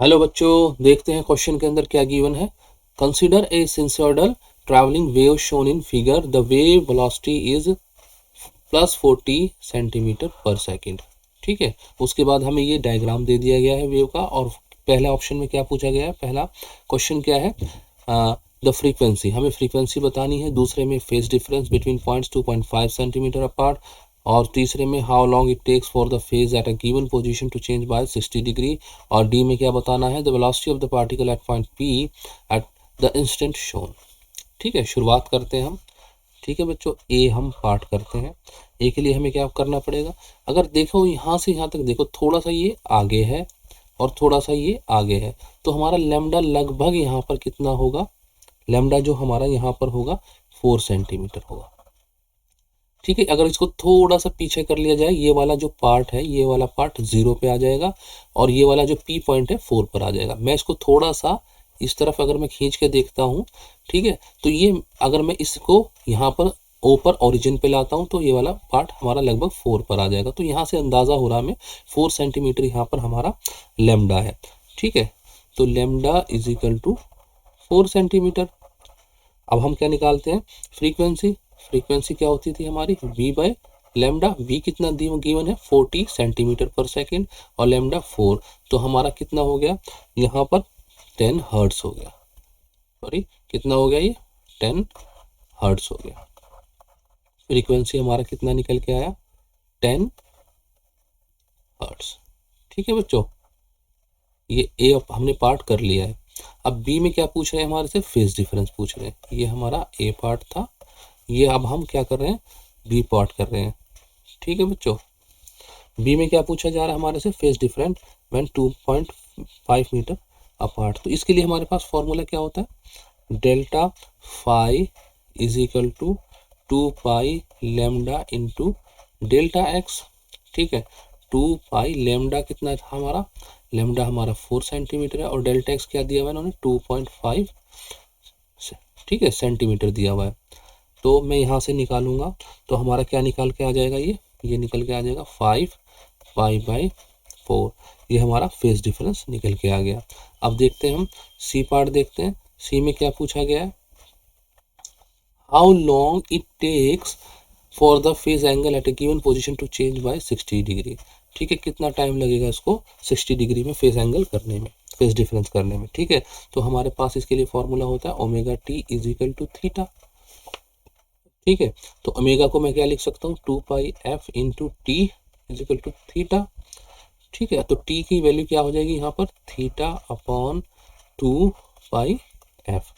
Hello बच्चों, देखते हैं क्वेश्चन के अंदर क्या गिवन है। Consider a sinusoidal travelling wave shown in figure. The wave velocity is +40 centimetre per second. ठीक है, उसके बाद हमें ये डायग्राम दे दिया गया है वेव का। और पहले ऑप्शन में क्या पूछा गया है, पहला क्वेश्चन क्या है, द फ्रीक्वेंसी, हमें फ्रीक्वेंसी बतानी है। दूसरे में phase difference between points 2.5 centimetre apart. और तीसरे में how long it takes for the phase at a given position to change by 60 degree. और डी में क्या बताना है, the velocity of the particle at point P at the instant shown. ठीक है, शुरुआत करते हैं हम। ठीक है बच्चों, ए हम पार्ट करते हैं। ए के लिए हमें क्या करना पड़ेगा, अगर देखो यहाँ से यहाँ तक देखो, थोड़ा सा ये आगे है और थोड़ा सा ये आगे है, तो हमारा लैम्डा लगभग यहाँ पर कितना होगा, लैम्डा जो हमारा यहाँ पर होगा 4 सेंटीमीटर होगा। ठीक है, अगर इसको थोड़ा सा पीछे कर लिया जाए, ये वाला जो पार्ट है, ये वाला पार्ट 0 पे आ जाएगा और ये वाला जो पी पॉइंट है 4 पर आ जाएगा। मैं इसको थोड़ा सा इस तरफ अगर मैं खींच के देखता हूँ, ठीक है, तो ये अगर मैं इसको यहाँ पर ओ पर ओरिजिन पे लाता हूँ तो ये वाला पार्ट हमारा लगभग 4 पर आ जाएगा। तो यहाँ से अंदाज़ा हो रहा है हमें 4 सेंटीमीटर यहाँ पर हमारा लैम्डा है। ठीक है, तो lambda is equal to 4 centimetre. अब हम क्या निकालते हैं, फ्रीक्वेंसी। फ्रीक्वेंसी क्या होती थी हमारी, v बाय लैम्डा। v कितना गिवन है, 40 सेंटीमीटर पर सेकेंड और लैम्डा 4, तो हमारा कितना हो गया यहाँ पर 10 हर्ट्स हो गया। सॉरी, कितना हो गया ये 10 हर्ट्स हो गया। फ्रीक्वेंसी हमारा कितना निकल के आया, 10 हर्ट्स। ठीक है बच्चों, ये ए हमने पार्ट कर लिया है। अब बी में क्या पूछ रहे हैं हमारे से, फेज डिफरेंस पूछ रहे हैं। ये हमारा ए पार्ट था, ये अब हम क्या कर रहे हैं, बी पार्ट कर रहे हैं। ठीक है बच्चों, बी में क्या पूछा जा रहा है हमारे से, phase different when 2.5 metre apart. तो इसके लिए हमारे पास फॉर्मूला क्या होता है, delta phi is equal to 2 pi lambda into delta x. ठीक है, 2 पाई लेमडा कितना था हमारा, लेमडा हमारा 4 सेंटीमीटर है और डेल्टा एक्स क्या दिया हुआ है इन्होंने, 2.5 ठीक है सेंटीमीटर दिया हुआ है। तो मैं यहाँ से निकालूंगा तो हमारा क्या निकाल के आ जाएगा, ये निकल के आ जाएगा 5 पाई बाई 4। ये हमारा फेज डिफरेंस निकल के आ गया। अब देखते हैं हम सी पार्ट देखते हैं। सी में क्या पूछा गया है, how long it takes for the phase angle at a given position to change by 60 degree. ठीक है, कितना टाइम लगेगा इसको 60 डिग्री में फेज एंगल करने में, फेज डिफरेंस करने में। ठीक है, तो हमारे पास इसके लिए फॉर्मूला होता है omega t is equal to theta. ठीक है, तो ओमेगा को मैं क्या लिख सकता हूँ, 2 pi F into T is equal to theta. ठीक है, तो टी की वैल्यू क्या हो जाएगी यहाँ पर, theta upon 2 pi F.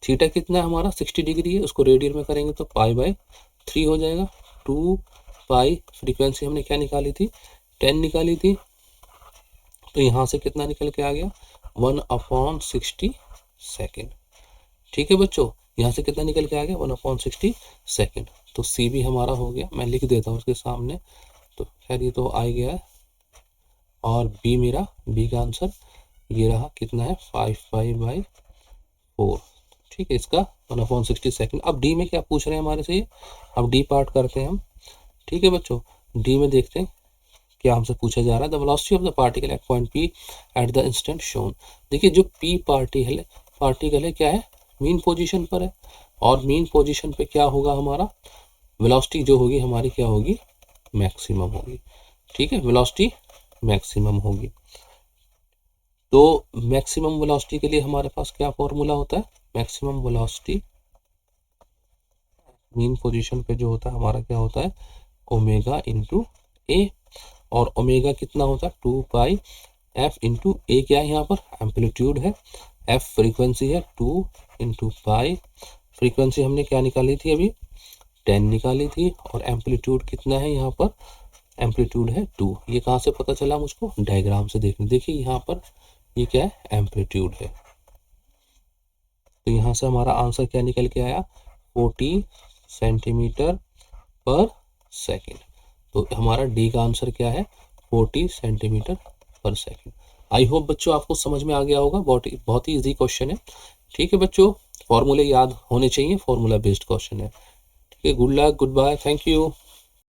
Theta कितना है हमारा 60 डिग्री है, उसको रेडियन में करेंगे तो पाई बाय 3 हो जाएगा। 2 पाई, फ्रीक्वेंसी हमने क्या निकाली थी, 10 निकाली थी, तो यहाँ से कितना निकल के आ गया 1/60 सेकेंड। ठीक है बच्चों, यहाँ से कितना निकल के आ गया 1/60 सेकेंड। तो सी भी हमारा हो गया, मैं लिख देता हूँ उसके सामने, तो खैर ये तो आ गया है। और बी मेरा, बी का आंसर ये रहा, कितना है 5 पाई बाई 4। ठीक है, इसका 1/60 सेकेंड। अब डी में क्या पूछ रहे हैं हमारे से ये, अब डी पार्ट करते हैं हम। ठीक है बच्चों, डी में देखते हैं क्या हमसे पूछा जा रहा है, the velocity of the particle at point P at the instant shown. देखिए जो पी पार्टिकल है क्या है, मीन पोजीशन पर है, और मीन पोजीशन पे क्या होगा हमारा, वेलोसिटी जो होगी हमारी क्या होगी, मैक्सिमम होगी। ठीक है, वेलोसिटी मैक्सिमम होगी। तो मैक्सिमम वेलोसिटी के लिए हमारे पास क्या फॉर्मूला होता है, मैक्सिमम वेलोसिटी मीन पोजीशन पे जो होता है हमारा क्या होता है, ओमेगा इंटू ए। और ओमेगा कितना होता है 2 पाई एफ इंटू ए, क्या है यहाँ पर एम्पलीट्यूड है, एफ फ्रीक्वेंसी है, 2 इंटू पाई, फ्रीक्वेंसी हमने क्या निकाली थी अभी 10 निकाली थी, और एम्पलीट्यूड कितना है यहाँ पर, एम्पलीट्यूड है 2। ये कहाँ से पता चला मुझको, डायग्राम से देखने, देखिए यहाँ पर ये क्या है एम्पलीट्यूड है। तो यहाँ से हमारा आंसर क्या निकल के आया 40 सेंटीमीटर पर सेकेंड। तो हमारा डी का आंसर क्या है 40 centimetre per second. I hope बच्चों आपको समझ में आ गया होगा, बहुत ही इजी क्वेश्चन है। ठीक है बच्चों, फॉर्मूले याद होने चाहिए, फॉर्मूला बेस्ड क्वेश्चन है। ठीक है, good luck, good bye, thank you.